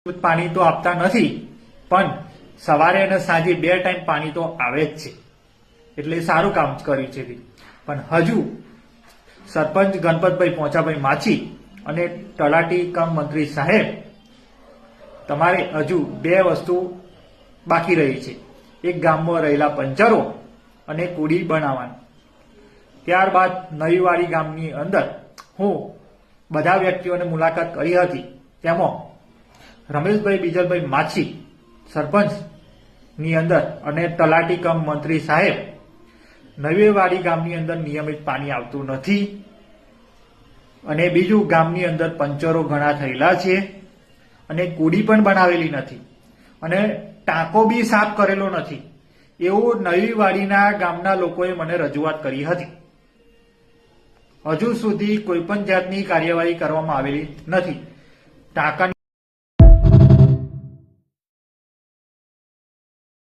પાણી તો આપતા નથી, પણ સવારે અને સાંજે 2 ટાઈમ પાણી તો આવે જ છે, એટલે સારું કામ કર્યું છે. પણ હજુ સરપંચ ગણપતભાઈ પોંચાભાઈ માછી અને તલાટી કમ મંત્રી સાહેબ, તમારે હજુ 2 વસ્તુ બાકી રહી છે. એક ગામમાં રહેલા પંચરો અને કુડી બનાવવાની. ત્યારબાદ નવીવાડી ગામની અંદર હું બધા વ્યક્તિઓને મુલાકાત કરી હતી. તેમાં રમેશભાઈ બીજલભાઈ માછી સરપંચ ની અંદર અને તલાટી કમ મંત્રી સાહેબ, નવીવાડી ગામની અંદર નિયમિત પાણી આવતું નથી, અને બીજું ગામની અંદર પંચરો ઘણા થયેલા છે, અને કુડી પણ બનાવેલી નથી, અને ટાંકો બી સાફ કરેલો નથી, એવું નવીવાડીના ગામના લોકોએ મને રજૂઆત કરી હતી. હજુ સુધી કોઈ પણ જાતની કાર્યવાહી કરવામાં આવેલી નથી. ટાંકા